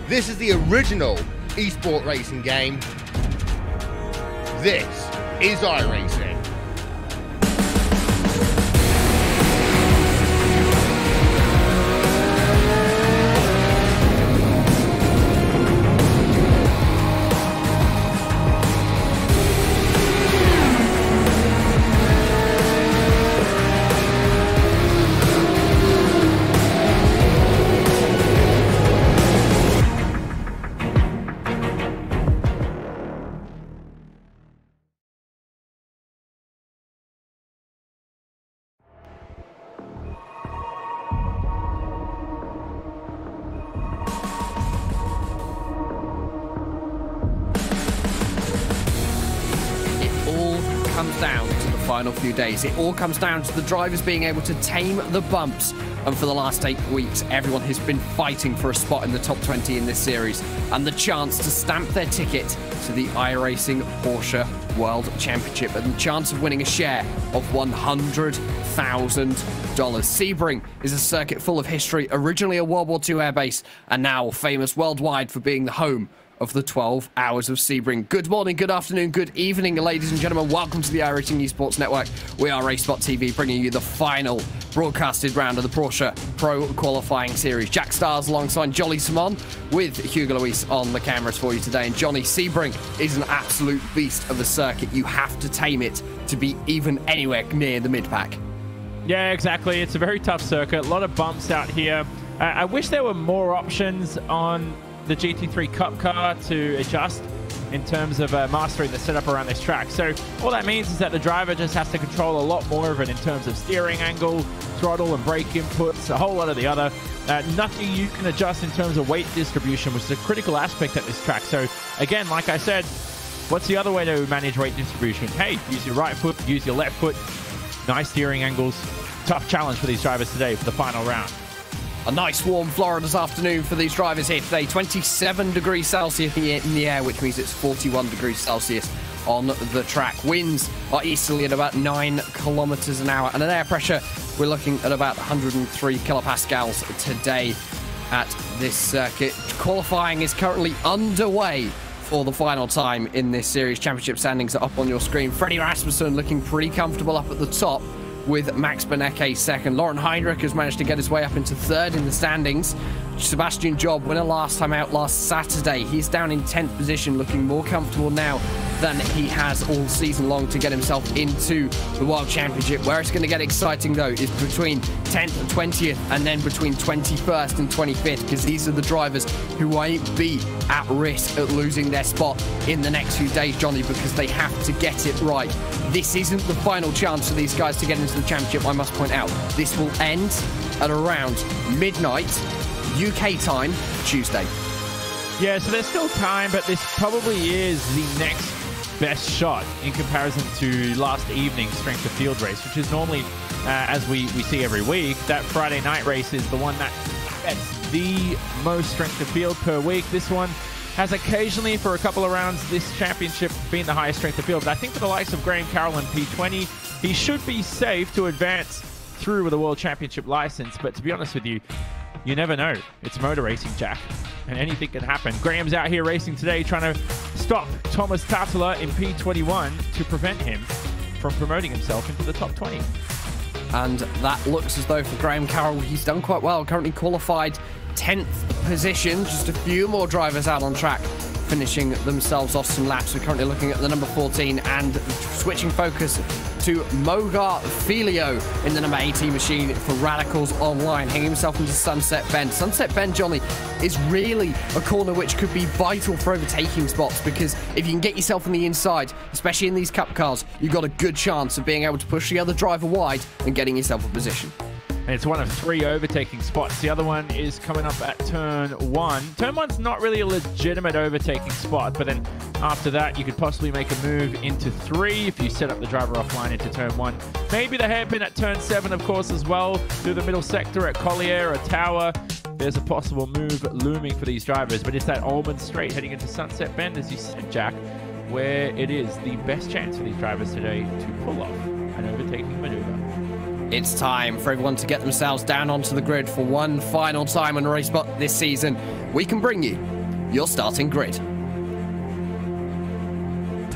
This is the original esport racing game. This is iRacing. Comes down to the final few days. It all comes down to the drivers being able to tame the bumps, and for the last 8 weeks everyone has been fighting for a spot in the top 20 in this series and the chance to stamp their ticket to the iRacing Porsche World Championship and the chance of winning a share of $100,000. Sebring is a circuit full of history, originally a World War II airbase and now famous worldwide for being the home of the 12 hours of Sebring. Good morning, good afternoon, good evening, ladies and gentlemen. Welcome to the iRacing Esports Network. We are RaceSpotTV, bringing you the final broadcasted round of the Porsche Pro Qualifying Series. Jack Stars alongside Jolly Simon with Hugo Luis on the cameras for you today. And Johnny, Sebring is an absolute beast of a circuit. You have to tame it to be even anywhere near the mid-pack. Yeah, exactly. It's a very tough circuit. A lot of bumps out here. I wish there were more options on the GT3 Cup car to adjust in terms of mastering the setup around this track. So all that means is that the driver just has to control a lot more of it in terms of steering angle, throttle and brake inputs, a whole lot of the other. Nothing you can adjust in terms of weight distribution, which is a critical aspect at this track. So again, like I said, what's the other way to manage weight distribution? Hey, use your right foot, use your left foot, nice steering angles. Tough challenge for these drivers today for the final round. A nice warm Florida's afternoon for these drivers here today. 27 degrees Celsius in the air, which means it's 41 degrees Celsius on the track. Winds are easterly at about 9 kilometers an hour. And an air pressure, we're looking at about 103 kilopascals today at this circuit. Qualifying is currently underway for the final time in this series. Championship standings are up on your screen. Freddie Rasmussen looking pretty comfortable up at the top, with Max Benecke second. Lauren Heinrich has managed to get his way up into third in the standings. Sebastian Job, winner last time out last Saturday. He's down in 10th position, looking more comfortable now than he has all season long to get himself into the World Championship. Where it's going to get exciting, though, is between 10th and 20th, and then between 21st and 25th, because these are the drivers who won't be at risk at losing their spot in the next few days, Johnny, because they have to get it right. This isn't the final chance for these guys to get into the championship, I must point out. This will end at around midnight UK time Tuesday. Yeah, so there's still time, but this probably is the next best shot in comparison to last evening's strength of field race, which is normally, as we see every week, that Friday night race is the one that gets the most strength of field per week. This one has occasionally, for a couple of rounds, this championship been the highest strength of field. But I think for the likes of Graham Carroll in P20, he should be safe to advance through with a World Championship license. But to be honest with you, you never know. It's motor racing, Jack, and anything can happen. Graham's out here racing today, trying to stop Thomas Tatula in P21 to prevent him from promoting himself into the top 20. And that looks as though for Graham Carroll, he's done quite well. Currently qualified 10th position. Just a few more drivers out on track, finishing themselves off some laps. We're currently looking at the number 14 and switching focus to Mogar Filio in the number 18 machine for Radicals Online, hanging himself into Sunset Bend. Sunset Bend, Johnny, is really a corner which could be vital for overtaking spots, because if you can get yourself on the inside, especially in these cup cars, you've got a good chance of being able to push the other driver wide and getting yourself a position. And it's one of 3 overtaking spots. The other one is coming up at turn 1. Turn 1's not really a legitimate overtaking spot, but then after that, you could possibly make a move into 3 if you set up the driver offline into turn 1. Maybe the hairpin at turn 7, of course, as well, through the middle sector at Collier or Tower. There's a possible move looming for these drivers, but it's that Almond Straight heading into Sunset Bend, as you said, Jack, where it is the best chance for these drivers today to pull off an overtaking maneuver. It's time for everyone to get themselves down onto the grid for one final time on RaceSpot this season. We can bring you your starting grid.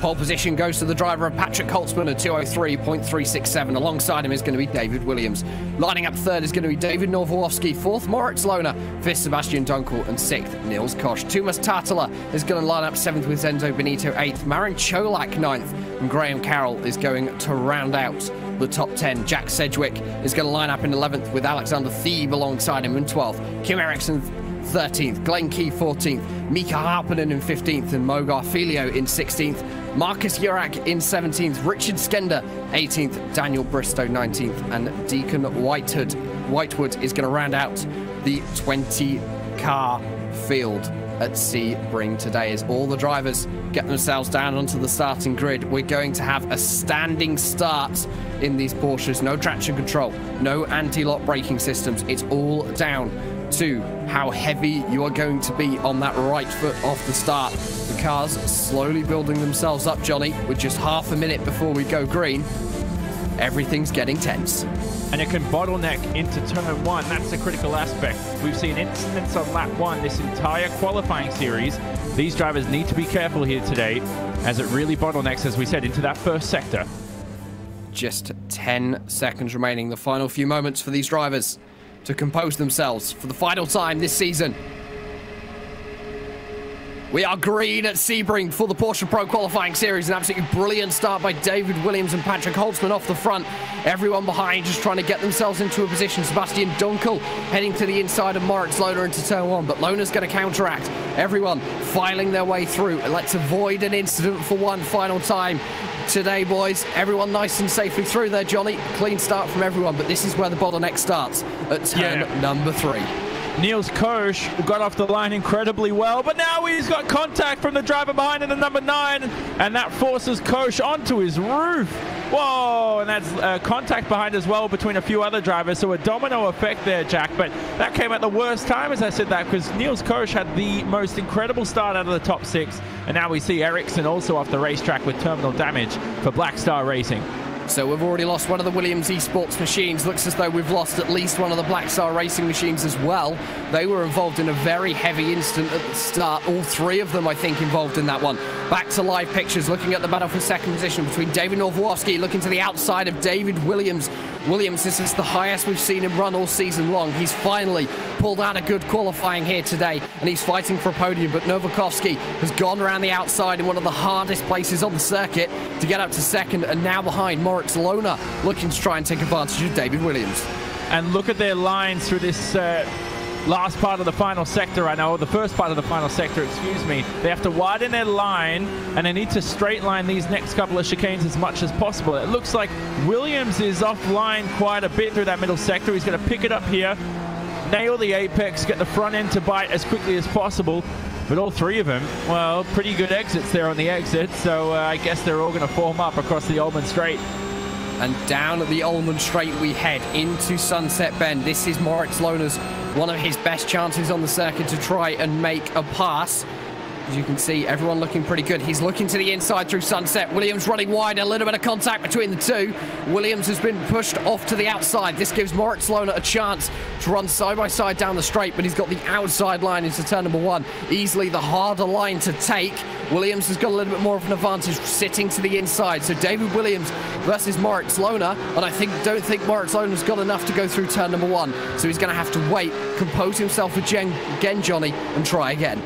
Pole position goes to the driver of Patrick Holtzman at 2:03.367. Alongside him is going to be David Williams. Lining up third is going to be David Norwowski. Fourth, Moritz Lohner. Fifth, Sebastian Dunkel. And sixth, Niels Koch. Tumas Tatala is going to line up seventh with Zenzo Benito eighth. Marin Cholak ninth. And Graham Carroll is going to round out the top 10. Jack Sedgwick is going to line up in 11th with Alexander Thieb alongside him in 12th. Kim Eriksson 13th, Glenn Key 14th, Mika Harpinen in 15th, and Mogar Filio in 16th. Marcus Urak in 17th, Richard Skender 18th, Daniel Bristow 19th, and Deacon Whitewood is going to round out the 20-car field at Sebring today as all the drivers get themselves down onto the starting grid. We're going to have a standing start in these Porsches. No traction control, no anti-lock braking systems. It's all down to how heavy you are going to be on that right foot off the start. The cars slowly building themselves up, Johnny, with just half a minute before we go green. Everything's getting tense. And it can bottleneck into turn one. That's the critical aspect. We've seen incidents on lap one this entire qualifying series. These drivers need to be careful here today as it really bottlenecks, as we said, into that first sector. Just 10 seconds remaining. The final few moments for these drivers to compose themselves for the final time this season. We are green at Sebring for the Porsche Pro Qualifying Series. An absolutely brilliant start by David Williams and Patrick Holtzman off the front. Everyone behind just trying to get themselves into a position. Sebastian Dunkel heading to the inside of Moritz Lohner into turn one, but Lohner's going to counteract. Everyone filing their way through. Let's avoid an incident for one final time today, boys. Everyone nice and safely through there, Johnny. Clean start from everyone, but this is where the bottleneck starts at turn number 3. Niels Koch got off the line incredibly well, but now he's got contact from the driver behind in the number 9, and that forces Koch onto his roof. Whoa, and that's contact behind as well between a few other drivers, so a domino effect there, Jack, but that came at the worst time as I said that, because Niels Koch had the most incredible start out of the top 6, and now we see Ericsson also off the racetrack with terminal damage for Black Star Racing. So we've already lost one of the Williams eSports machines. Looks as though we've lost at least one of the Black Star Racing machines as well. They were involved in a very heavy incident at the start. All 3 of them, I think, involved in that one. Back to live pictures, looking at the battle for second position between David Norwowski, looking to the outside of David Williams. Williams, this is the highest we've seen him run all season long. He's finally pulled out a good qualifying here today, and he's fighting for a podium, but Novakovsky has gone around the outside in one of the hardest places on the circuit to get up to second, and now behind Moritz Lohner, looking to try and take advantage of David Williams. And look at their lines through this last part of the final sector right now, or the first part of the final sector, excuse me. They have to widen their line, and they need to straight line these next couple of chicanes as much as possible. It looks like Williams is offline quite a bit through that middle sector. He's going to pick it up here, nail the apex, get the front end to bite as quickly as possible. But all 3 of them, well, pretty good exits there on the exit, so I guess they're all going to form up across the Ullman Straight. And down at the Ullman Straight we head into Sunset Bend. This is Moritz Lohner's one of his best chances on the circuit to try and make a pass. As you can see, everyone looking pretty good. He's looking to the inside through Sunset. Williams running wide, a little bit of contact between the 2. Williams has been pushed off to the outside. This gives Moritz Lohner a chance to run side by side down the straight, but he's got the outside line into turn number 1. Easily the harder line to take. Williams has got a little bit more of an advantage sitting to the inside. So David Williams versus Moritz Lohner, and I don't think Moritz Lohner's got enough to go through turn number 1. So he's going to have to wait, compose himself again, Johnny, and try again.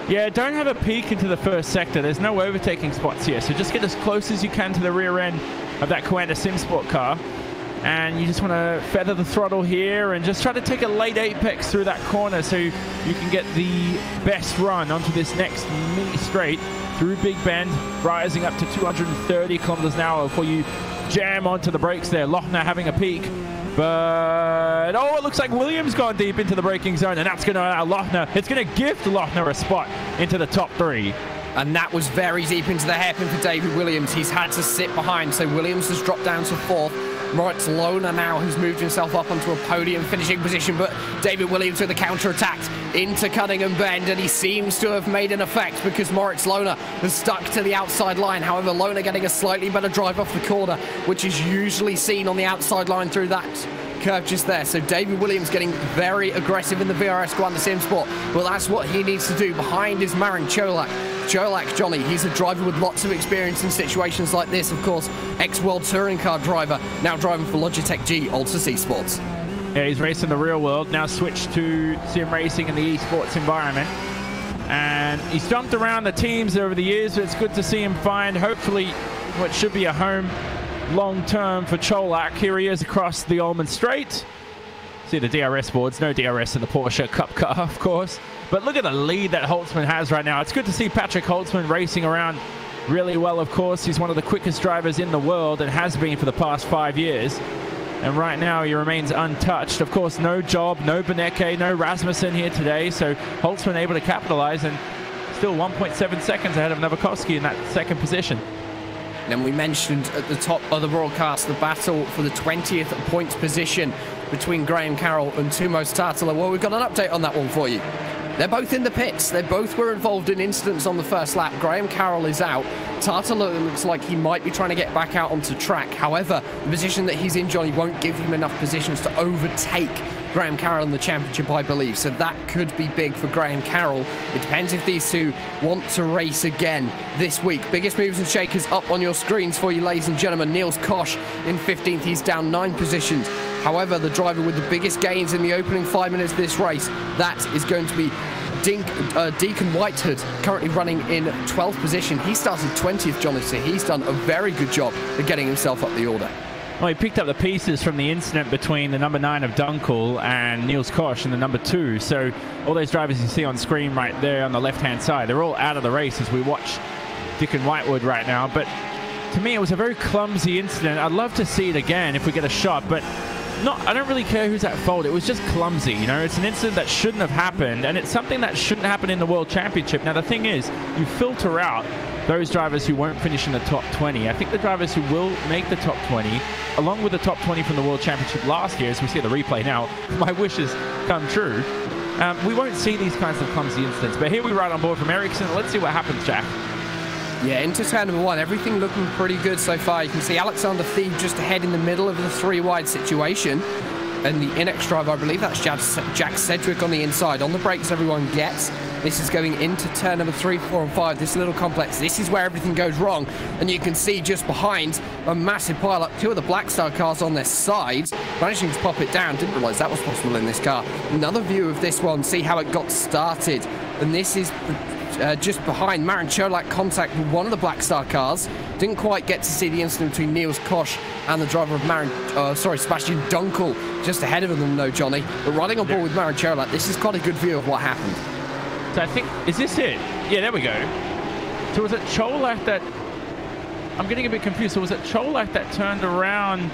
Yeah, don't have a peek into the first sector. There's no overtaking spots here, so just get as close as you can to the rear end of that Coanda SimSport car. And you just want to feather the throttle here and just try to take a late apex through that corner so you can get the best run onto this next mini straight through Big Bend, rising up to 230 kilometers an hour before you jam onto the brakes there. Lohner having a peek. But, oh, it looks like Williams gone deep into the braking zone, and that's going to allow Lohner, it's going to gift Lohner a spot into the top 3. And that was very deep into the hairpin for David Williams. He's had to sit behind, so Williams has dropped down to 4th. Moritz Lohner now, who's moved himself up onto a podium finishing position, but David Williams with a counter-attack into Cunningham Bend, and he seems to have made an effect because Moritz Lohner has stuck to the outside line. However, Lohner getting a slightly better drive off the corner, which is usually seen on the outside line through that curve just there. So David Williams getting very aggressive in the VRS Guanda Sim Sport. Well, that's what he needs to do. Behind is Marin Cholak. Cholak, Johnny, he's a driver with lots of experience in situations like this. Of course, ex-World Touring Car driver, now driving for Logitech G Altus Esports. Yeah, he's racing the real world, now switched to sim racing in the esports environment. And he's jumped around the teams over the years, but it's good to see him find, hopefully, what should be a home long-term for Cholak. Here he is across the Ullman Straight. See the DRS boards, no DRS in the Porsche Cup car, of course. But look at the lead that Holtzman has right now. It's good to see Patrick Holtzman racing around really well, of course. He's one of the quickest drivers in the world and has been for the past 5 years. And right now he remains untouched. Of course, no Job, no Beneke, no Rasmussen here today. So Holtzman able to capitalize and still 1.7 seconds ahead of Novakovsky in that second position. Then we mentioned at the top of the broadcast the battle for the 20th points position between Graham Carroll and Tumos Tartala. Well, we've got an update on that one for you. They're both in the pits. They both were involved in incidents on the first lap. Graham Carroll is out. Tartala looks like he might be trying to get back out onto track. However, the position that he's in, Johnny, won't give him enough positions to overtake Graham Carroll in the championship, I believe. So that could be big for Graham Carroll. It depends if these two want to race again this week. Biggest moves and shakers up on your screens for you, ladies and gentlemen. Niels Koch in 15th. He's down 9 positions. However, the driver with the biggest gains in the opening 5 minutes of this race, that is going to be Deacon Whitehood, currently running in 12th position. He started 20th, Johnny, so he's done a very good job of getting himself up the order. Well, he picked up the pieces from the incident between the number 9 of Dunkel and Niels Koch and the number 2. So all those drivers you see on screen right there on the left-hand side, they're all out of the race as we watch Deacon Whitehood right now. But to me, it was a very clumsy incident. I'd love to see it again if we get a shot, but I don't really care who's at fault. It was just clumsy, you know. It's an incident that shouldn't have happened, and it's something that shouldn't happen in the World Championship. Now, the thing is, you filter out those drivers who won't finish in the top 20. I think the drivers who will make the top 20, along with the top 20 from the World Championship last year, as we see the replay now, my wishes come true. We won't see these kinds of clumsy incidents. But here we ride on board from Ericsson. Let's see what happens, Jack. Yeah, into turn number 1, everything looking pretty good so far. You can see Alexander Thieb just ahead in the middle of the 3-wide situation. And the Inex driver, I believe that's Jack Sedgwick on the inside. On the brakes, everyone gets. This is going into turn number 3, 4, and 5. This little complex. This is where everything goes wrong. And you can see just behind a massive pile-up, 2 of the Black Star cars on their sides, managing to pop it down. Didn't realise that was possible in this car. Another view of this one, see how it got started. And this is just behind Marin Cholak contact with one of the Black Star cars. Didn't quite get to see the incident between Niels Koch and the driver of Sebastian Dunkel just ahead of them, though, Johnny. But riding on board with Marin Cholak, this is quite a good view of what happened. So I think, is this it? Yeah, there we go. So was it Cholak that, I'm getting a bit confused. So was it Cholak that turned around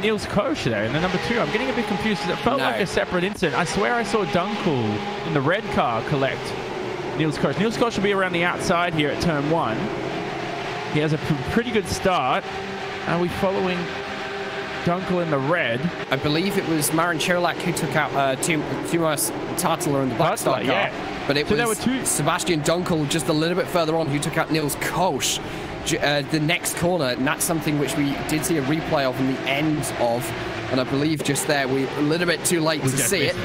Niels Koch there in the number 2? I'm getting a bit confused because it felt like a separate incident. I swear I saw Dunkel in the red car collect Niels Koch. Niels Koch will be around the outside here at turn 1. He has a pretty good start. Are we following Dunkel in the red? I believe it was Marin Cholak who took out Tumos Tartala in the Black Star car. Yeah. But it was Sebastian Dunkel just a little bit further on who took out Niels Koch the next corner, and that's something which we did see a replay of in the end of, and I believe just there we're a little bit too late to see it.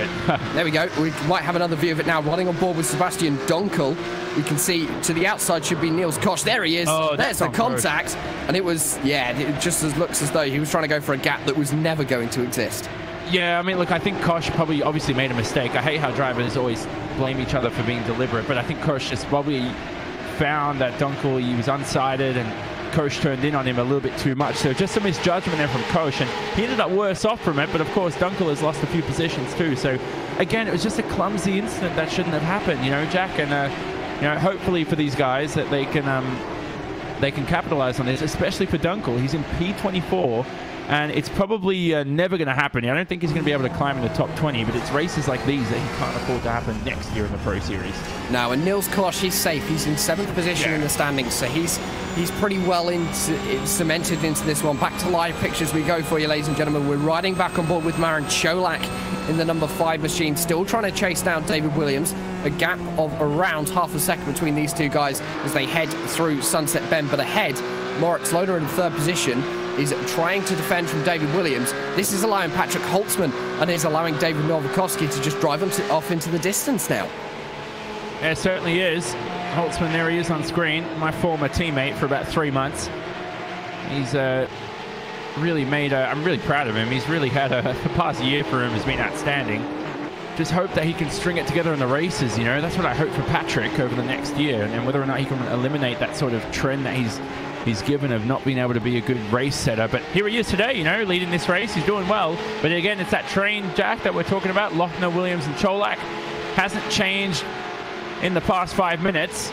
There we go. We might have another view of it now. Running on board with Sebastian Dunkel, we can see to the outside should be Niels Koch. There he is. Oh, there's the contact, and it was, yeah, it just looks as though he was trying to go for a gap that was never going to exist. Yeah, I mean, look, I think Koch probably obviously made a mistake. I hate how drivers always blame each other for being deliberate, but I think Koch just probably found that Dunkel, he was unsighted, and Koch turned in on him a little bit too much. So just a misjudgment there from Koch, and he ended up worse off from it. But of course, Dunkel has lost a few positions too. So again, it was just a clumsy incident that shouldn't have happened, you know, Jack. And you know, hopefully for these guys that they can capitalize on this, especially for Dunkel. He's in P24. And it's probably never going to happen. I don't think he's going to be able to climb in the top 20, but it's races like these that he can't afford to happen next year in the Pro Series. No, and Niels Koch, he's safe. He's in 7th position in the standings, so he's pretty well cemented into this one. Back to live pictures we go for you, ladies and gentlemen. We're riding back on board with Marin Cholak in the number 5 machine, still trying to chase down David Williams. A gap of around half a second between these two guys as they head through Sunset Bend, but ahead, Moritz Loder in 3rd position is trying to defend from David Williams. This is allowing Patrick Holtzman and is allowing David Novakoski to just drive off into the distance now. Yeah, it certainly is. Holtzman, there he is on screen, my former teammate for about 3 months. He's really made I'm really proud of him. He's really had the past year for him has been outstanding. Just hope that he can string it together in the races, you know. That's what I hope for Patrick over the next year, and whether or not he can eliminate that sort of trend that he's given of not being able to be a good race setter. But here he is today, you know, leading this race. He's doing well. But again, it's that train, Jack, that we're talking about. Lochner, Williams, and Cholak hasn't changed in the past 5 minutes.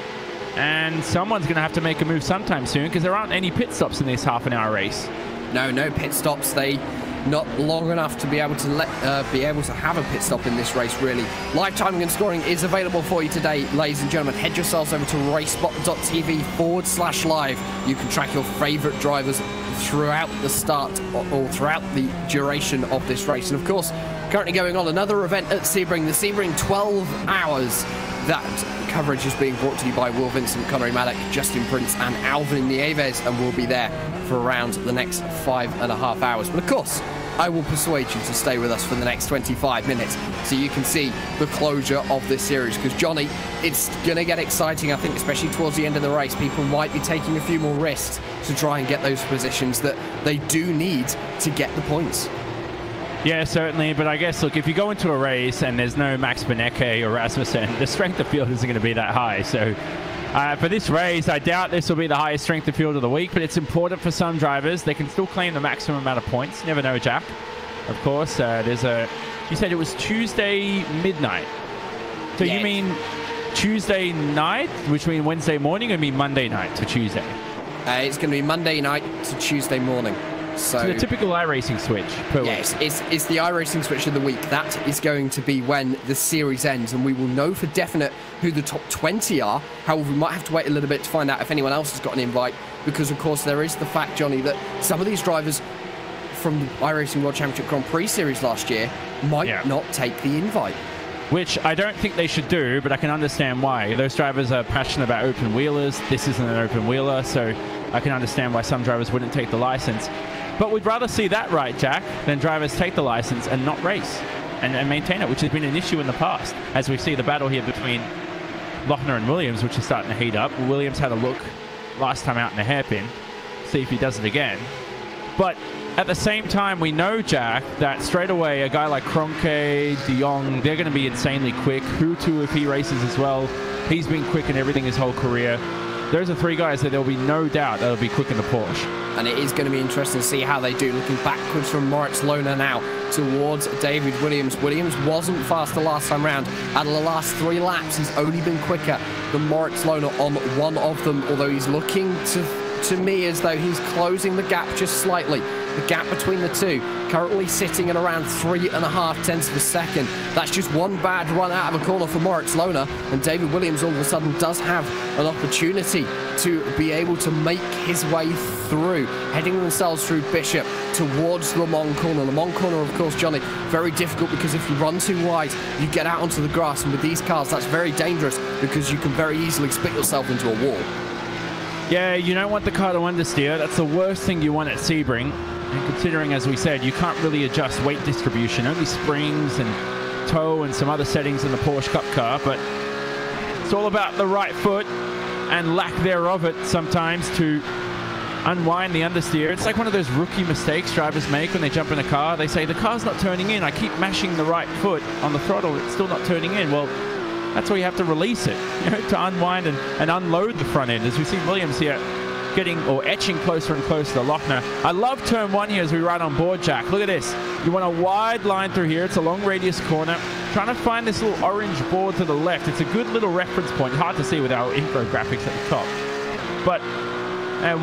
And someone's going to have to make a move sometime soon, because there aren't any pit stops in this half-an-hour race. No pit stops. They not long enough to be able to have a pit stop in this race, really. Live timing and scoring is available for you today, ladies and gentlemen. Head yourselves over to RaceSpot.tv/live. You can track your favorite drivers throughout the start or throughout the duration of this race. And of course, currently going on another event at Sebring, the Sebring 12 Hours. That coverage is being brought to you by Will Vincent, Connery Maddock, Justin Prince and Alvin Nieves, and we'll be there for around the next 5.5 hours. But of course, I will persuade you to stay with us for the next 25 minutes so you can see the closure of this series. Because, Johnny, it's going to get exciting, I think, especially towards the end of the race. People might be taking a few more risks to try and get those positions that they do need to get the points. Yeah, certainly. But I guess, look, if you go into a race and there's no Max Benecke or Rasmussen, the strength of field isn't going to be that high. So for this race, I doubt this will be the highest strength of field of the week, but it's important for some drivers. They can still claim the maximum amount of points. Never know, Jack. Of course, you said it was Tuesday midnight. So yeah. You mean Tuesday night, which means Wednesday morning, or you mean Monday night to Tuesday? It's going to be Monday night to Tuesday morning. So the typical iRacing switch per week. Yes, it's the iRacing switch of the week. That is going to be when the series ends, and we will know for definite who the top 20 are. However, we might have to wait a little bit to find out if anyone else has got an invite, because, of course, there is the fact, Johnny, that some of these drivers from the iRacing World Championship Grand Prix series last year might not take the invite. Which I don't think they should do, but I can understand why. Those drivers are passionate about open wheelers. This isn't an open wheeler, so I can understand why some drivers wouldn't take the license. But we'd rather see that, right, Jack, than drivers take the license and not race and maintain it, which has been an issue in the past. As we see the battle here between Lochner and Williams, which is starting to heat up. Williams had a look last time out in the hairpin. See if he does it again. But at the same time, we know, Jack, that straight away a guy like Kroenke, De Jong, they're going to be insanely quick. Hutu, if he races as well, he's been quick in everything his whole career. Those are three guys that there'll be no doubt that'll be quick in the Porsche. And it is going to be interesting to see how they do. Looking backwards from Moritz Lohner now towards David Williams. Williams wasn't fast the last time round. Out of the last 3 laps, he's only been quicker than Moritz Lohner on one of them, although he's looking to me as though he's closing the gap just slightly. The gap between the two currently sitting at around 3.5 tenths of a second. That's just one bad run out of a corner for Moritz Lohner, and David Williams all of a sudden does have an opportunity to be able to make his way through, heading themselves through Bishop towards Le Mans corner. Le Mans corner, of course, Johnny, very difficult, because if you run too wide, you get out onto the grass, and with these cars, that's very dangerous, because you can very easily split yourself into a wall. Yeah, you don't want the car to understeer. That's the worst thing you want at Sebring. And considering, as we said, you can't really adjust weight distribution, only springs and toe and some other settings in the Porsche Cup car, but it's all about the right foot and lack thereof it sometimes to unwind the understeer. It's like one of those rookie mistakes drivers make when they jump in a car. They say, the car's not turning in. I keep mashing the right foot on the throttle. It's still not turning in. Well, that's why you have to release it, you know, to unwind and unload the front end. As we see Williams here getting or etching closer and closer to Lochner. I love turn 1 here as we ride on board, Jack. Look at this. You want a wide line through here. It's a long radius corner. Trying to find this little orange board to the left. It's a good little reference point. Hard to see with our infographics at the top. But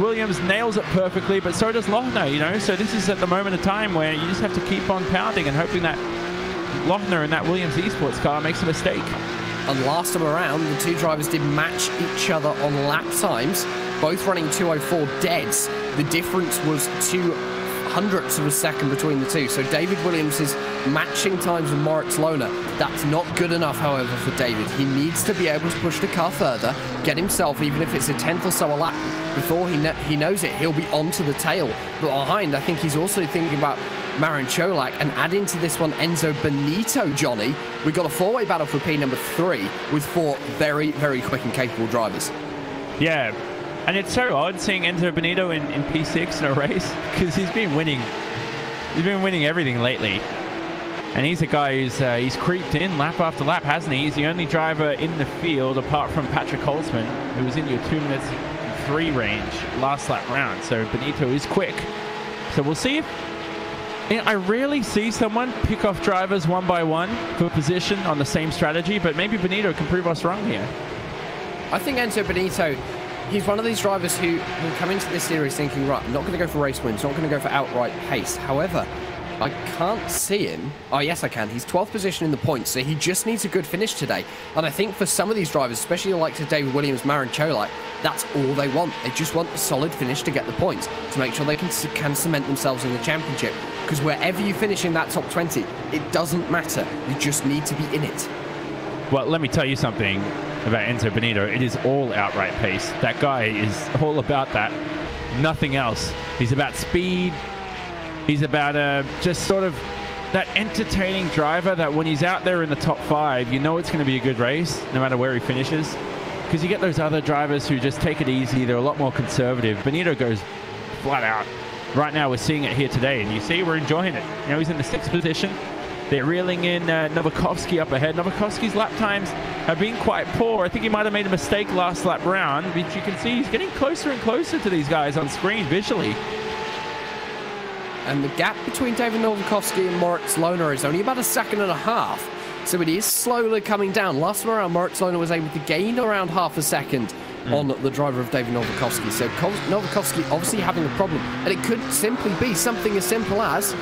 Williams nails it perfectly, but so does Lochner, you know. So this is at the moment of time where you just have to keep on pounding and hoping that Lochner in that Williams eSports car makes a mistake. And last time around, the two drivers did match each other on lap times, both running 2:04 deads. The difference was 0.02 of a second between the two. So David Williams is matching times with Moritz Lohner. That's not good enough, however, for David. He needs to be able to push the car further, get himself, even if it's a 10th or so a lap, before he knows it, he'll be onto the tail. But behind, I think he's also thinking about Marin Cholak, and add into this one Enzo Benito, Johnny. We've got a four-way battle for P number 3 with 4 very, very quick and capable drivers. Yeah, and it's so odd seeing Enzo Benito in P6 in a race, because he's been winning everything lately. And he's a guy who's he's creeped in lap after lap, hasn't he? He's the only driver in the field, apart from Patrick Holtzman, who was in your 2 minutes and 3 range last lap round. So Benito is quick. So we'll see if... I rarely see someone pick off drivers one by one for position on the same strategy, but maybe Benito can prove us wrong here. I think Enzo Benito, he's one of these drivers who come into this series thinking, right, I'm not going to go for race wins, not going to go for outright pace. However, I can't see him. Oh, yes, I can. He's 12th position in the points, so he just needs a good finish today. And I think for some of these drivers, especially the likes of David Williams, Marin Cholak, that's all they want. They just want a solid finish to get the points, to make sure they can cement themselves in the championship. Because wherever you finish in that top 20, it doesn't matter. You just need to be in it. Well, let me tell you something about Enzo Benito. It is all outright pace. That guy is all about that. Nothing else. He's about speed. He's about just sort of that entertaining driver that when he's out there in the top 5, you know it's going to be a good race, no matter where he finishes. Because you get those other drivers who just take it easy. They're a lot more conservative. Benito goes flat out. Right now, we're seeing it here today, and you see we're enjoying it. You know, he's in the 6th position. They're reeling in Novakovsky up ahead. Novakovsky's lap times have been quite poor. I think he might have made a mistake last lap round, but you can see he's getting closer and closer to these guys on screen visually. And the gap between David Novakovsky and Moritz Lohner is only about 1.5 seconds. So it is slowly coming down. Last time around, Moritz Lohner was able to gain around 0.5 seconds on the driver of David Novakovsky. So Novakovsky obviously having a problem. And it could simply be something as simple as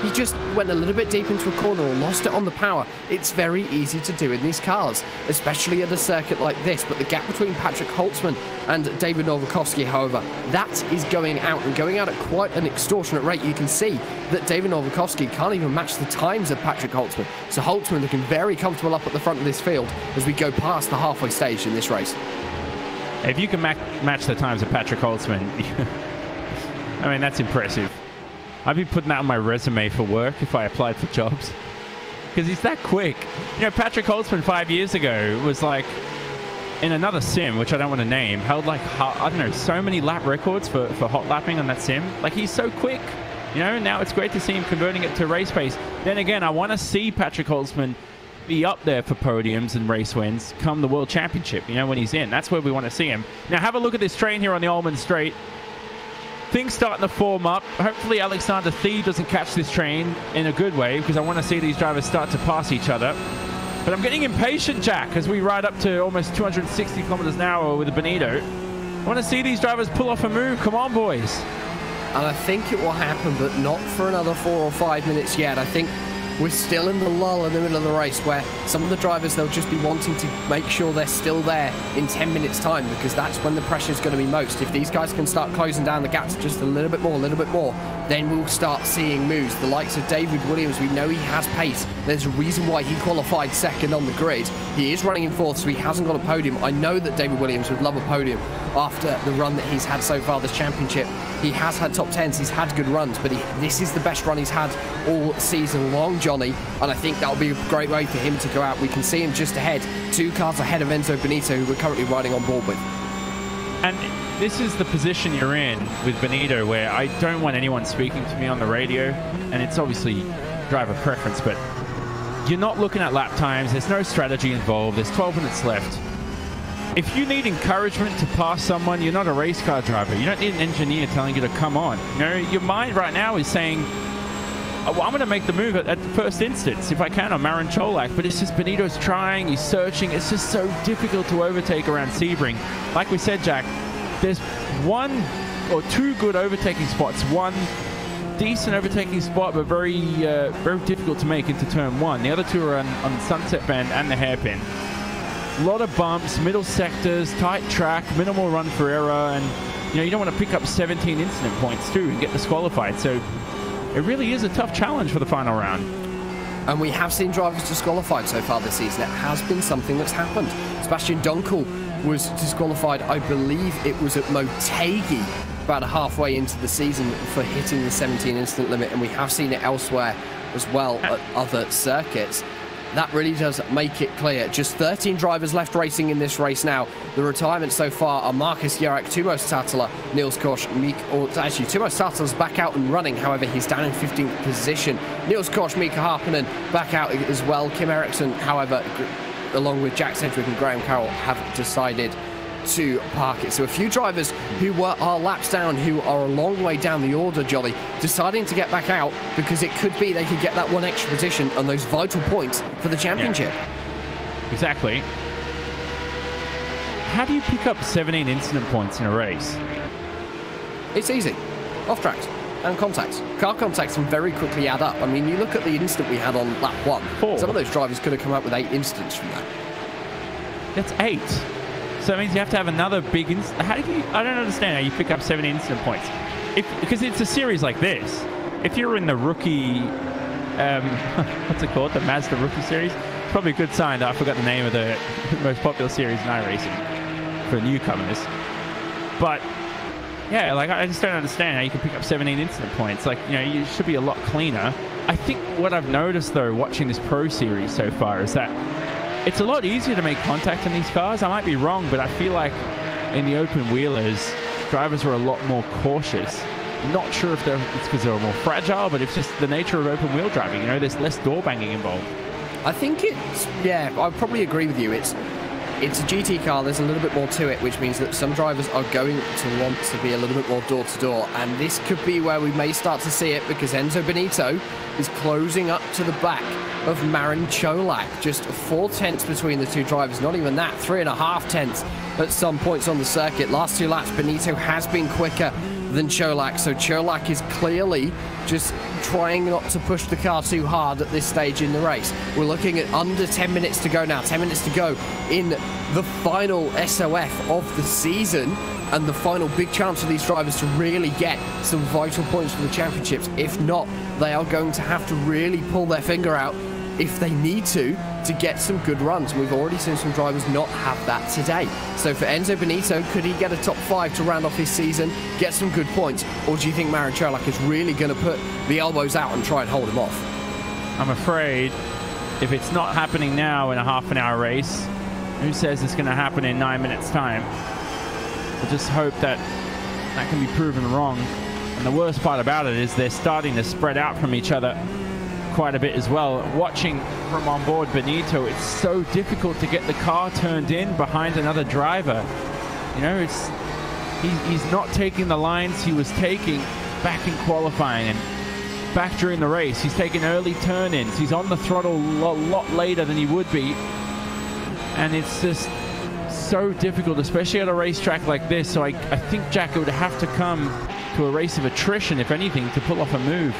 he just went a little bit deep into a corner or lost it on the power. It's very easy to do in these cars, especially at a circuit like this. But the gap between Patrick Holtzman and David Novakovsky, however, that is going out, and going out at quite an extortionate rate. You can see that David Novakovsky can't even match the times of Patrick Holtzman. So Holtzman looking very comfortable up at the front of this field as we go past the halfway stage in this race. If you can match the times of Patrick Holtzman, I mean, that's impressive. I'd be putting that on my resume for work if I applied for jobs. Because he's that quick. You know, Patrick Holtzman 5 years ago was like, in another sim, which I don't want to name, held like, I don't know, so many lap records for hot lapping on that sim. Like, he's so quick. You know, now it's great to see him converting it to race pace. Then again, I want to see Patrick Holtzman be up there for podiums and race wins come the World Championship, you know, when he's in. That's where we want to see him. Now, have a look at this train here on the Ullman Straight. Things starting to form up. Hopefully, Alexander Thied doesn't catch this train in a good way, because I want to see these drivers start to pass each other. But I'm getting impatient, Jack, as we ride up to almost 260 kilometers an hour with the Benito. I want to see these drivers pull off a move. Come on, boys. And I think it will happen, but not for another 4 or 5 minutes yet. I think we're still in the lull in the middle of the race where some of the drivers, they'll just be wanting to make sure they're still there in 10 minutes time, because that's when the pressure is going to be most. If these guys can start closing down the gaps just a little bit more, then we'll start seeing moves. The likes of David Williams, we know he has pace. There's a reason why he qualified second on the grid. He is running in 4th, so he hasn't got a podium. I know that David Williams would love a podium after the run that he's had so far this championship. He has had top 10s, he's had good runs, but this is the best run he's had all season long, Johnny, and I think that'll be a great way for him to go out. We can see him just ahead, 2 cars ahead of Enzo Benito, who we're currently riding on board with. And this is the position you're in with Benito, where I don't want anyone speaking to me on the radio, and it's obviously driver preference, but you're not looking at lap times, there's no strategy involved, there's 12 minutes left. If you need encouragement to pass someone, you're not a race car driver. You don't need an engineer telling you to come on. You know, your mind right now is saying, oh, well, I'm going to make the move at the first instance, if I can, on Marin Cholak. But it's just Benito's trying, he's searching. It's just so difficult to overtake around Sebring. Like we said, Jack, there's 1 or 2 good overtaking spots. One decent overtaking spot, but very difficult to make into turn 1. The other 2 are on Sunset Bend and the hairpin. A lot of bumps, middle sectors, tight track, minimal run for error, and you know, you don't want to pick up 17 incident points too and get disqualified. So it really is a tough challenge for the final round. And we have seen drivers disqualified so far this season. It has been something that's happened. Sebastian Dunkel was disqualified, I believe it was at Motegi, about halfway into the season for hitting the 17 instant limit, and we have seen it elsewhere as well at other circuits. That really does make it clear. Just 13 drivers left racing in this race now. The retirements so far are Marcus Jarak, Tumos Tatala, Niels Kosh, actually Tumos Tatala's back out and running, however he's down in 15th position. Niels Kosh, Mika Harppinen back out as well. Kim Eriksson, however, along with Jack Sedgwick and Graham Carroll, have decided to park it. So a few drivers who are laps down, who are a long way down the order, Jolly, deciding to get back out because it could be they could get that one extra position and those vital points for the championship. Yeah. Exactly. How do you pick up 17 incident points in a race? It's easy. Off tracks and contacts. Car contacts can very quickly add up. I mean, you look at the incident we had on lap 1. 4. Some of those drivers could have come up with 8 incidents from that. That's 8. So that means you have to have another big incident. How do you... I don't understand how you pick up 17 incident points. Because it's a series like this. If you're in the rookie... what's it called? The Mazda Rookie Series? It's probably a good sign that I forgot the name of the most popular series in iRacing for newcomers. But, yeah, like, I just don't understand how you can pick up 17 incident points. Like, you know, you should be a lot cleaner. I think what I've noticed, though, watching this Pro Series so far is that it's a lot easier to make contact in these cars. I might be wrong, but I feel like in the open wheelers, drivers are a lot more cautious. Not sure if it's because they're more fragile, but it's just the nature of open wheel driving. You know, there's less door banging involved. I think it's, yeah, I probably agree with you. It's a GT car. There's a little bit more to it, which means that some drivers are going to want to be a little bit more door-to-door. And this could be where we may start to see it, because Enzo Benito is closing up to the back of Marin Cholak. Just 4 tenths between the two drivers. Not even that, 3.5 tenths at some points on the circuit. Last 2 laps, Benito has been quicker than Cholak, so Cholak is clearly just trying not to push the car too hard at this stage in the race. We're looking at under 10 minutes to go now, 10 minutes to go in the final SOF of the season, and the final big chance for these drivers to really get some vital points for the championships. If not, they are going to have to really pull their finger out if they need to get some good runs. We've already seen some drivers not have that today. So for Enzo Benito, could he get a top 5 to round off his season, get some good points, or do you think Marin Cholak is really going to put the elbows out and try and hold him off? I'm afraid if it's not happening now in a half-an-hour race, who says it's going to happen in 9 minutes' time? I just hope that that can be proven wrong. And the worst part about it is they're starting to spread out from each other quite a bit as well. Watching from on board Benito, it's so difficult to get the car turned in behind another driver. You know, he's not taking the lines he was taking back in qualifying and back during the race. He's taking early turn-ins. He's on the throttle a lot later than he would be. And it's just so difficult, especially at a racetrack like this. So I think Jack would have to come to a race of attrition, if anything, to pull off a move.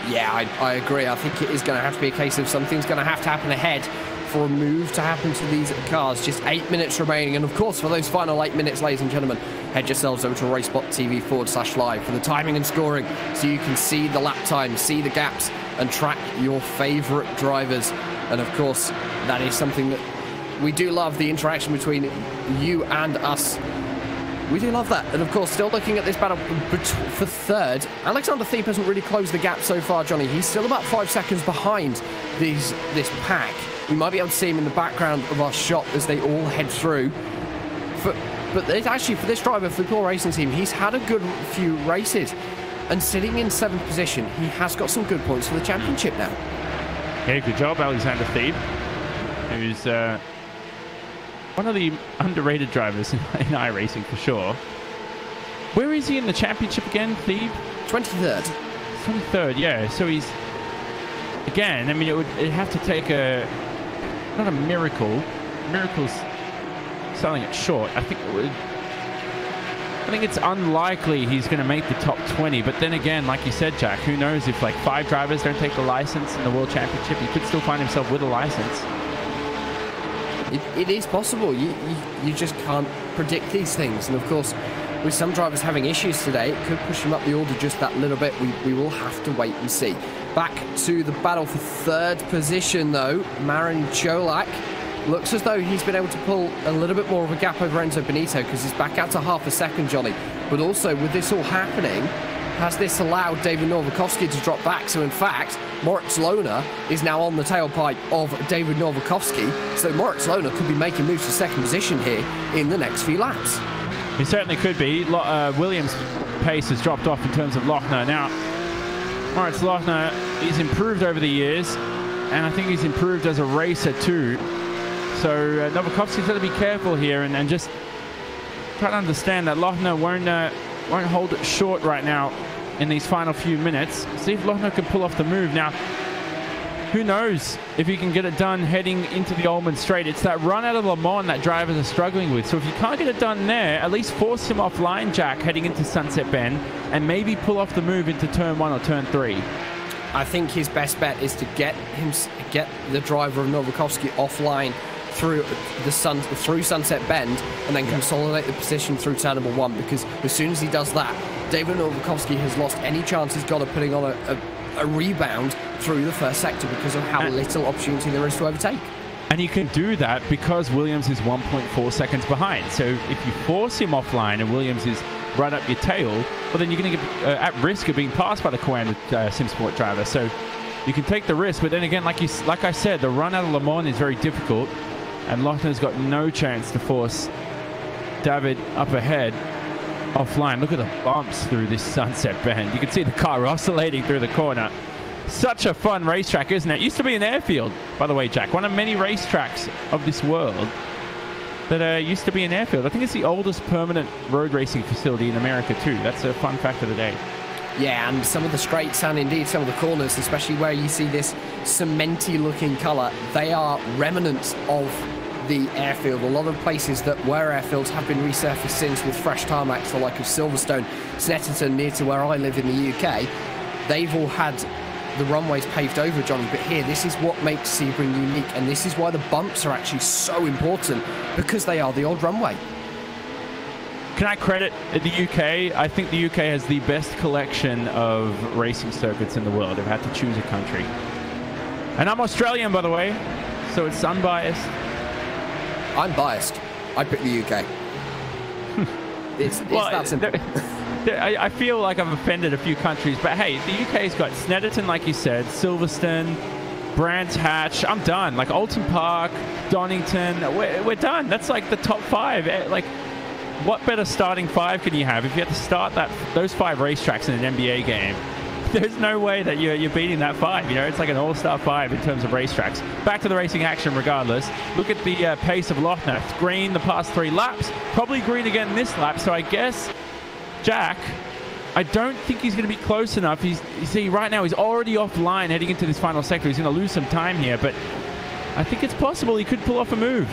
Yeah, I agree. I think it is going to have to be a case of something's going to have to happen ahead for a move to happen to these cars. Just 8 minutes remaining. And of course, for those final 8 minutes, ladies and gentlemen, head yourselves over to RaceSpotTV/live for the timing and scoring, so you can see the lap time, see the gaps, and track your favorite drivers. And of course, that is something that we do love, the interaction between you and us. We do love that. And of course, still looking at this battle for third, Alexander Thiep hasn't really closed the gap so far, Johnny. He's still about 5 seconds behind this pack. We might be able to see him in the background of our shot as they all head through. But actually, for this driver, for the Poor Racing Team, he's had a good few races. And sitting in 7th position, he has got some good points for the championship now. Yeah, good job, Alexander Thiep, who's one of the underrated drivers in iRacing for sure. Where is he in the championship again, Thiep? 23rd. 23rd, yeah. So he's, again, I mean, it'd have to take not a miracle. Miracle's selling it short. I think it's unlikely he's going to make the top 20. But then again, like you said, Jack, who knows if like 5 drivers don't take the license in the World Championship, he could still find himself with a license. It is possible. You just can't predict these things. And of course, with some drivers having issues today, it could push them up the order just that little bit. We will have to wait and see. Back to the battle for third position, though. Marin Cholak looks as though he's been able to pull a little bit more of a gap over Enzo Benito because he's back out to half a second, Johnny. But also, with this all happening, has this allowed David Novakovsky to drop back? So, in fact, Moritz Lohner is now on the tailpipe of David Novakovsky. So, Moritz Lohner could be making moves to second position here in the next few laps. He certainly could be. Williams' pace has dropped off in terms of Lohner. Now, Moritz Lohner, he's improved over the years, and I think he's improved as a racer too. So Novakovsky's got to be careful here and just try to understand that Lohner won't hold it short right now in these final few minutes. See if Lohner can pull off the move. Now, who knows if he can get it done heading into the Ullman Straight. It's that run out of Le Mans that drivers are struggling with. So if you can't get it done there, at least force him offline, Jack, heading into Sunset Bend, and maybe pull off the move into turn 1 or turn 3. I think his best bet is to get the driver of Novakovsky offline through Sunset Bend and then consolidate the position through turn number 1, because as soon as he does that, David Novakovsky has lost any chance he's got of putting on a rebound through the first sector because of how little opportunity there is to overtake. And you can do that because Williams is 1.4 seconds behind. So if you force him offline and Williams is right up your tail, well, then you're going to get at risk of being passed by the Coanda SimSport driver. So you can take the risk, but then again, like I said, the run out of Le Mans is very difficult, and Lohner's got no chance to force David up ahead offline. Look at the bumps through this Sunset Bend. You can see the car oscillating through the corner. Such a fun racetrack, isn't it? Used to be an airfield, by the way, Jack. One of many racetracks of this world that used to be an airfield. I think it's the oldest permanent road racing facility in America, too. That's a fun fact of the day. Yeah, and some of the straights and indeed some of the corners, especially where you see this cementy-looking colour, they are remnants of the airfield. A lot of places that were airfields have been resurfaced since with fresh tarmacs, the like of Silverstone, Snetterton, near to where I live in the UK. They've all had the runways paved over, Johnny, but here, this is what makes Sebring unique, and this is why the bumps are actually so important, because they are the old runway. Can I credit the UK? I think the UK has the best collection of racing circuits in the world. They've had to choose a country. And I'm Australian, by the way, so it's unbiased. I'm biased. I pick the UK. It's that simple. I feel like I've offended a few countries, but hey, the UK's got Snetterton, like you said, Silverstone, Brands Hatch. I'm done. Like Alton Park, Donington. We're done. That's like the top 5. Like, what better starting 5 can you have if you have to start those 5 racetracks in an NBA game? There's no way that you're beating that 5. You know, it's like an all-star 5 in terms of racetracks. Back to the racing action, regardless. Look at the pace of Lohner. It's green the past 3 laps. Probably green again this lap. So I guess Jack, I don't think he's going to be close enough. You see, right now he's already offline heading into this final sector. He's going to lose some time here, but I think it's possible he could pull off a move.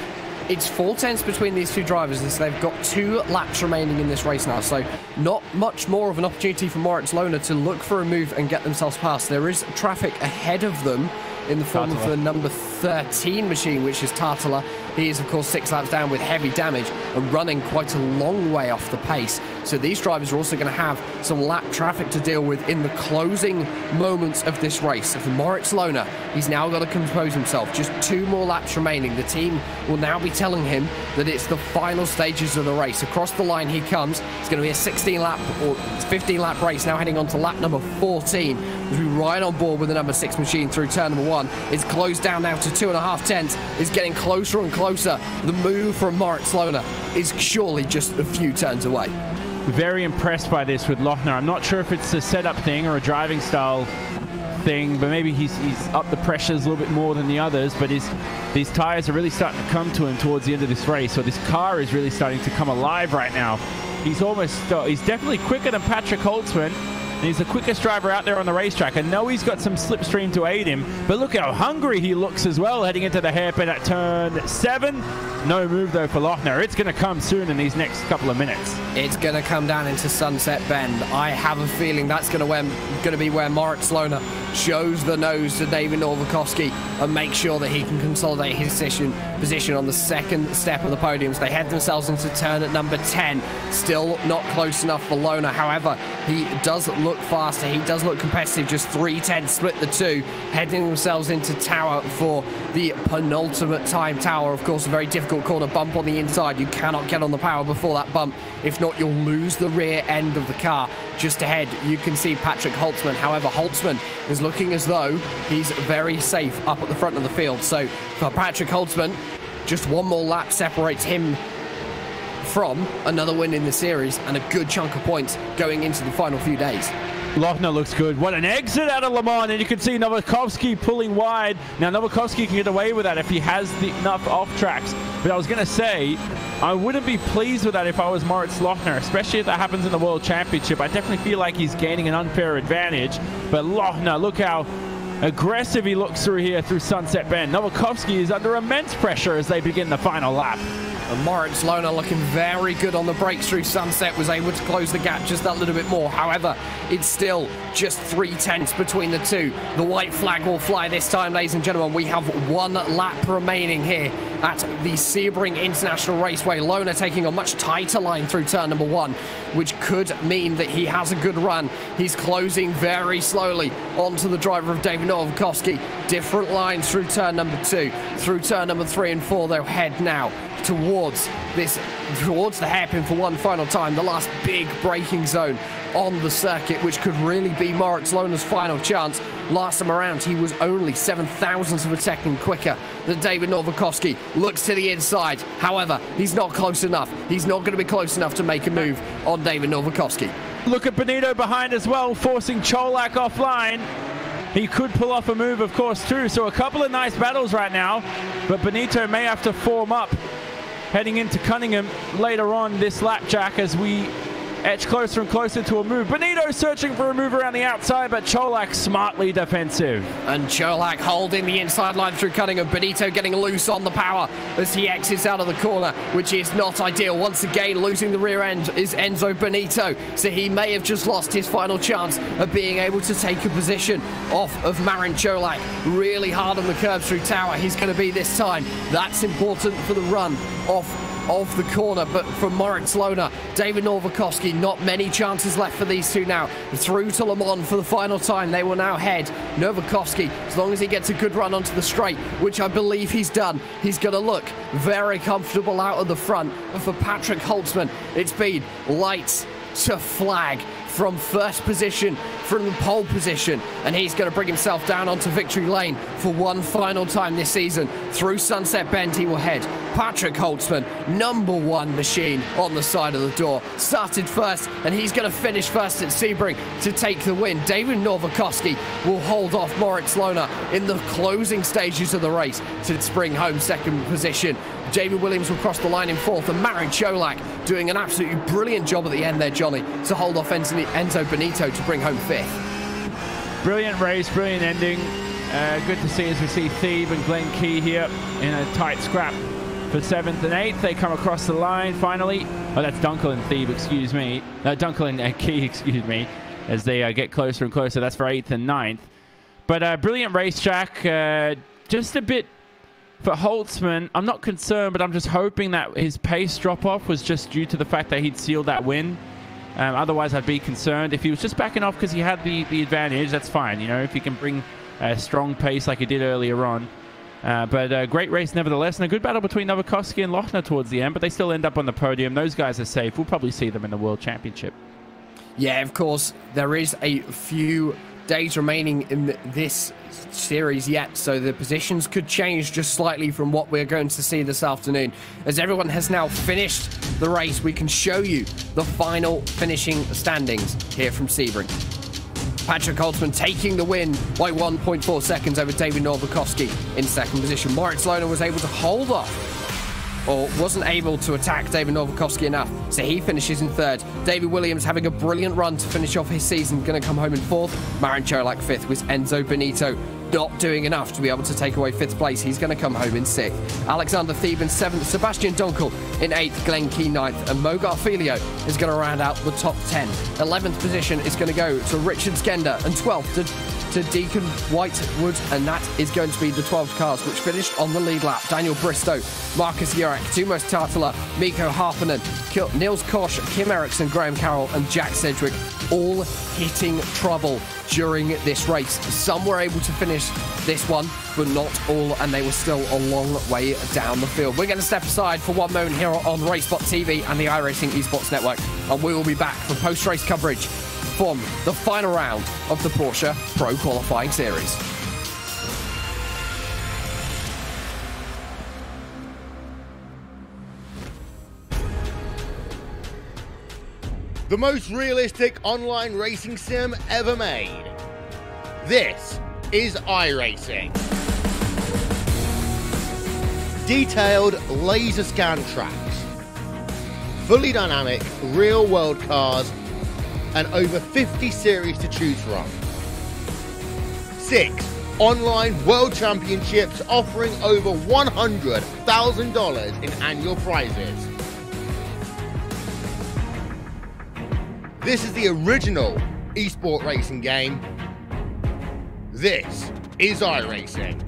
It's 4 tenths between these two drivers, as they've got 2 laps remaining in this race now, so not much more of an opportunity for Moritz Lohner to look for a move and get themselves past. There is traffic ahead of them in the form of the number 13 machine, which is Tartala. He is, of course, 6 laps down with heavy damage and running quite a long way off the pace. So these drivers are also going to have some lap traffic to deal with in the closing moments of this race. For Moritz Lohner, he's now got to compose himself. Just 2 more laps remaining. The team will now be telling him that it's the final stages of the race. Across the line he comes. It's going to be a 16-lap or 15-lap race, now heading on to lap number 14. As we ride on board with the number 6 machine through turn number 1. It's closed down now to 2.5 tenths. It's getting closer and closer. The move from Moritz Lohner is surely just a few turns away. Very impressed by this with Lohner. I'm not sure if it's a setup thing or a driving style thing, but maybe he's upped the pressures a little bit more than the others, but these tires are really starting to come to him towards the end of this race, so this car is really starting to come alive right now. He's definitely quicker than Patrick Holtzman, and he's the quickest driver out there on the racetrack. I know he's got some slipstream to aid him, but look how hungry he looks as well heading into the hairpin at turn 7. No move, though, for Lohner. It's going to come soon in these next couple of minutes. It's going to come down into Sunset Bend. I have a feeling that's going to be where Moritz Lohner shows the nose to David Novakoski and makes sure that he can consolidate his position on the second step of the podium. So they head themselves into turn at number 10. Still not close enough for Lona. However, he does look faster. He does look competitive. Just 3:10 split the two, heading themselves into tower for the penultimate time. Tower, of course, a very difficult corner. Bump on the inside. You cannot get on the power before that bump. If not, you'll lose the rear end of the car. Just ahead, you can see Patrick Holtzman. However, Holtzman is looking as though he's very safe up at the front of the field. So for Patrick Holtzman, just one more lap separates him from another win in the series and a good chunk of points going into the final few days. Lochner looks good. What an exit out of Le Mans, and you can see Novakoski pulling wide. Now, Novakoski can get away with that if he has enough off tracks. But I was going to say, I wouldn't be pleased with that if I was Moritz Lochner, especially if that happens in the World Championship. I definitely feel like he's gaining an unfair advantage. But Lochner, look how aggressive he looks through here through Sunset Bend. Novakoski is under immense pressure as they begin the final lap. And Moritz Lona looking very good on the brakes through Sunset, was able to close the gap just that little bit more. However, it's still just 3/10 between the two. The white flag will fly this time, ladies and gentlemen. We have one lap remaining here at the Sebring International Raceway. Lona taking a much tighter line through turn number 1, which could mean that he has a good run. He's closing very slowly onto the driver of David Novakoski. Different lines through turn number 2. Through turn number 3 and 4, they'll head now towards the hairpin for one final time, the last big braking zone on the circuit, which could really be Moritz Lona's final chance. Last time around, he was only 7,000ths of a second quicker than David Novakoski. Looks to the inside. However, he's not close enough. He's not going to be close enough to make a move on David Novakoski. Look at Benito behind as well, forcing Cholak offline. He could pull off a move, of course, too. So a couple of nice battles right now, but Benito may have to form up heading into Cunningham later on this lap, Jack, as we edge closer and closer to a move. Benito searching for a move around the outside, but Cholak smartly defensive. And Cholak holding the inside line through Cunningham. Benito getting loose on the power as he exits out of the corner, which is not ideal. Once again, losing the rear end is Enzo Benito, so he may have just lost his final chance of being able to take a position off of Marin Cholak. Really hard on the curbs through tower. He's going to be this time. That's important for the run off the corner, but for Moritz Lona, David Novakoski, not many chances left for these two now. Through to Le Mans for the final time. They will now head. Novakoski, as long as he gets a good run onto the straight, which I believe he's done, he's going to look very comfortable out of the front. But for Patrick Holtzman, it's been lights to flag from first position, from the pole position, and he's going to bring himself down onto victory lane for one final time this season. Through Sunset Bend he will head. Patrick Holtzman, number 1 machine on the side of the door, started first, and he's going to finish first at Sebring to take the win. David Novakoski will hold off Moritz Lona in the closing stages of the race to bring home second position. David Williams will cross the line in 4th, and Marin Cholak doing an absolutely brilliant job at the end there, Johnny, to hold off Enzo Benito to bring home 5th. Brilliant race, brilliant ending. Good to see as we see Thebe and Glenn Key here in a tight scrap for 7th and 8th. They come across the line finally. Oh, that's Dunkel and Thebe, excuse me. Dunkel and Key, excuse me, as they get closer and closer. That's for 8th and 9th. But brilliant race, Jack. Just a bit for Holtzman. I'm not concerned, but I'm just hoping that his pace drop-off was just due to the fact that he'd sealed that win. Otherwise, I'd be concerned. If he was just backing off because he had the advantage, that's fine. You know, if he can bring a strong pace like he did earlier on. But a great race nevertheless, and a good battle between Novakoski and Lochner towards the end, but they still end up on the podium. Those guys are safe. We'll probably see them in the World Championship. Yeah, of course, there is a few days remaining in this series yet, so the positions could change just slightly from what we're going to see this afternoon. As everyone has now finished the race, we can show you the final finishing standings here from Sebring. Patrick Holtzman taking the win by 1.4 seconds over David Novakoski in second position. Moritz Lona was able to hold off, or wasn't able to attack David Novakoski enough, so he finishes in 3rd. David Williams having a brilliant run to finish off his season, going to come home in 4th. Marin Cholak 5th, with Enzo Benito not doing enough to be able to take away 5th place. He's going to come home in 6th. Alexander Thebe in 7th, Sebastian Dunkel in 8th, Glenn Key 9th, and Mo Garfilio is going to round out the top 10. 11th position is going to go to Richard Skender, and 12th to to Deacon Whitewood, and that is going to be the 12 cars which finished on the lead lap. Daniel Bristow, Marcus Jurek, Tumos Tartala, Mikko Harpinen, Niels Kosh, Kim Eriksson, Graham Carroll and Jack Sedgwick all hitting trouble during this race. Some were able to finish this one, but not all, and they were still a long way down the field. We're going to step aside for one moment here on RaceSpotTV and the iRacing Esports Network, and we will be back for post-race coverage from the final round of the Porsche Pro Qualifying Series. The most realistic online racing sim ever made. This is iRacing. Detailed laser scan tracks, fully dynamic real world cars, and over 50 series to choose from. 6 online world championships offering over $100,000 in annual prizes. This is the original esport racing game. This is iRacing.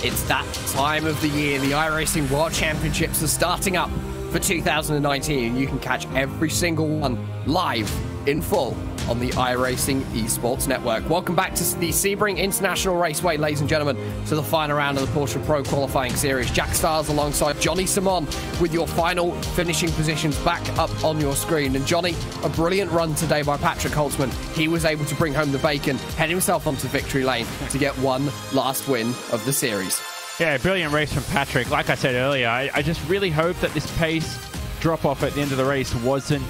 It's that time of the year. The iRacing World Championships are starting up for 2019, and you can catch every single one live in full on the iRacing Esports Network. Welcome back to the Sebring International Raceway, ladies and gentlemen, to the final round of the Porsche Pro Qualifying Series. Jack Stars alongside Johnny Simon with your final finishing positions back up on your screen. And Johnny, a brilliant run today by Patrick Holtzman. He was able to bring home the bacon, head himself onto victory lane to get one last win of the series. Yeah, brilliant race from Patrick. Like I said earlier, I just really hope that this pace drop-off at the end of the race wasn't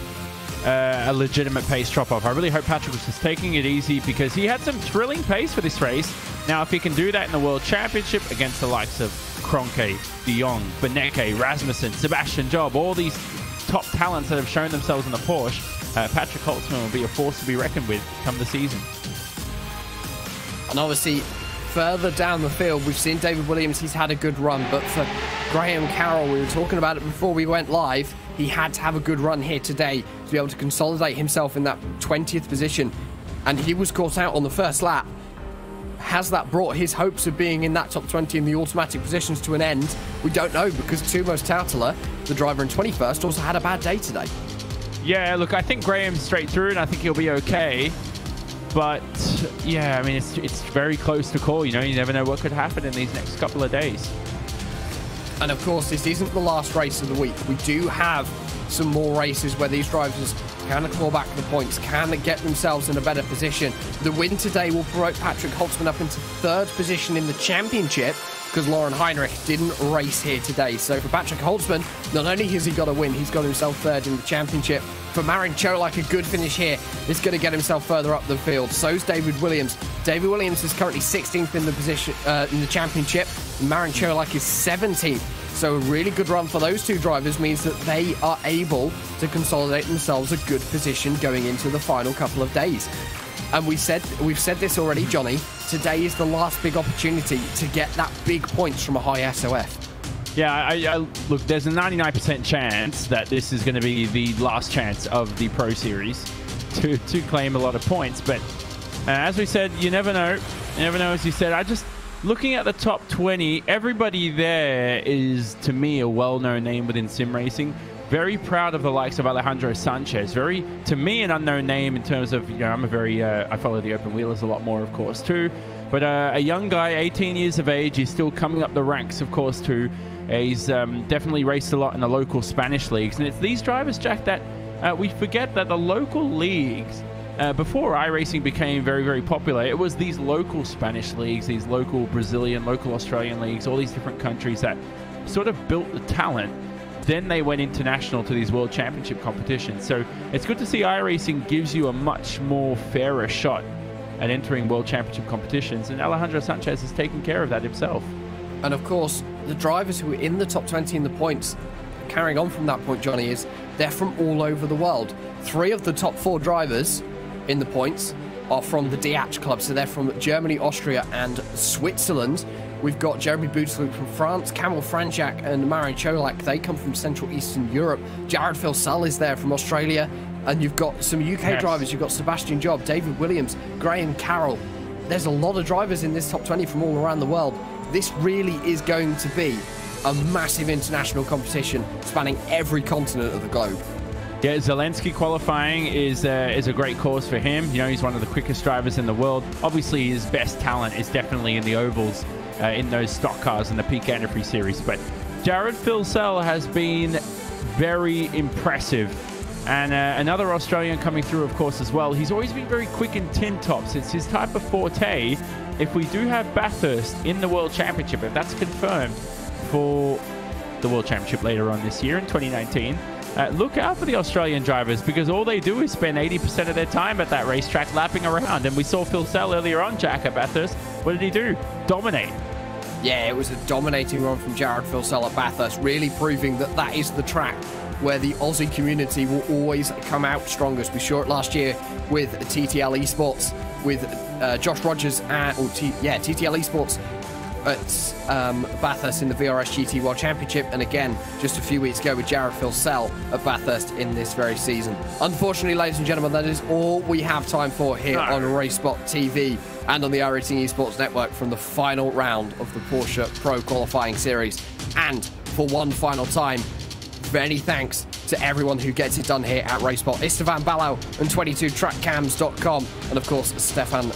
a legitimate pace drop-off. I really hope Patrick was just taking it easy, because he had some thrilling pace for this race. Now, if he can do that in the World Championship against the likes of Kroenke, De Jong, Benecke, Rasmussen, Sebastian Job, all these top talents that have shown themselves in the Porsche, Patrick Holtzman will be a force to be reckoned with come the season. And obviously, further down the field, we've seen David Williams. He's had a good run, but for Graham Carroll, we were talking about it before we went live, he had to have a good run here today to be able to consolidate himself in that 20th position, and he was caught out on the first lap. Has that brought his hopes of being in that top 20 in the automatic positions to an end? We don't know, because Tumos Tautala, the driver in 21st, also had a bad day today. Yeah, look, I think Graham's straight through, and I think he'll be okay. But yeah, I mean, it's very close to call. You know, you never know what could happen in these next couple of days. And of course, this isn't the last race of the week. We do have some more races where these drivers can claw back the points, can get themselves in a better position. The win today will promote Patrick Holtzman up into 3rd position in the championship, because Lauren Heinrich didn't race here today. So for Patrick Holtzman, not only has he got a win, he's got himself 3rd in the championship. For Marin Cholak, a good finish here is going to get himself further up the field. So's David Williams. David Williams is currently 16th in the position in the championship. Marin Cholak is 17th. So a really good run for those two drivers means that they are able to consolidate themselves a good position going into the final couple of days. And we've said this already, Johnny. Today is the last big opportunity to get that big points from a high SOF. Yeah, look, there's a 99% chance that this is going to be the last chance of the Pro Series to claim a lot of points. But as we said, you never know. You never know, as you said. Looking at the top 20, everybody there is, to me, a well-known name within sim racing. Very proud of the likes of Alejandro Sanchez. Very, to me, an unknown name in terms of, you know, I follow the open wheelers a lot more, of course, too. But a young guy, 18 years of age, he's still coming up the ranks, of course, too. He's definitely raced a lot in the local Spanish leagues. And it's these drivers, Jack, that we forget that the local leagues, before iRacing became very, very popular, it was these local Spanish leagues, these local Brazilian, local Australian leagues, all these different countries that sort of built the talent. Then they went international to these World Championship competitions. So it's good to see iRacing gives you a much more fairer shot at entering World Championship competitions. And Alejandro Sanchez has taken care of that himself. And of course, the drivers who are in the top 20 in the points carrying on from that point, Johnny, is they're from all over the world. 3 of the top 4 drivers in the points are from the DH club, so they're from Germany, Austria, and Switzerland. We've got Jeremy Bouteflou from France, Kamil Franjak and Marin Cholak. They come from Central Eastern Europe. Jared Filsell is there from Australia. And you've got some UK drivers. You've got Sebastian Job, David Williams, Graham Carroll. There's a lot of drivers in this top 20 from all around the world. This really is going to be a massive international competition spanning every continent of the globe. Yeah, Zelensky qualifying is a great cause for him. You know, he's one of the quickest drivers in the world. Obviously, his best talent is definitely in the ovals, in those stock cars in the Peak Entry Series. But Jared Filsell has been very impressive. And another Australian coming through, of course, as well. He's always been very quick in tin tops. It's his type of forte. If we do have Bathurst in the World Championship, if that's confirmed for the World Championship later on this year in 2019, look out for the Australian drivers, because all they do is spend 80% of their time at that racetrack lapping around. And we saw Filsell earlier on, Jack, at Bathurst. What did he do? Dominate. Yeah, it was a dominating run from Jared Filsell at Bathurst, really proving that that is the track where the Aussie community will always come out strongest. We saw it last year with TTL Esports, with Josh Rogers at TTL Esports at Bathurst in the VRS GT World Championship, and again just a few weeks ago with Jared Filsell at Bathurst in this very season. Unfortunately, ladies and gentlemen, that is all we have time for here on RaceSpotTV and on the iRacing Esports Network from the final round of the Porsche Pro Qualifying Series. And for one final time, many thanks to everyone who gets it done here at RaceSpot. Istvan Ballau and 22trackcams.com, and of course Stefan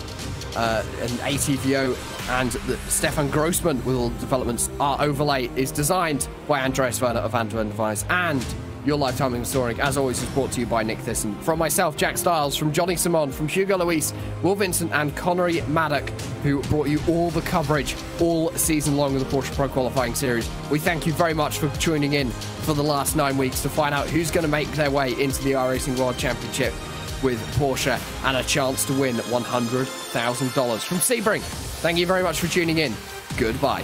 and ATVO and Stefan Grossman with all the developments. Our overlay is designed by Andreas Werner of Andrew Device, and your lifetime historic, as always, is brought to you by Nick Thyssen. From myself, Jack Stiles, from Johnny Simon, from Hugo Luis, Will Vincent, and Connery Maddock, who brought you all the coverage all season long of the Porsche Pro Qualifying Series. We thank you very much for tuning in for the last 9 weeks to find out who's going to make their way into the iRacing World Championship with Porsche and a chance to win $100,000 from Sebring. Thank you very much for tuning in. Goodbye.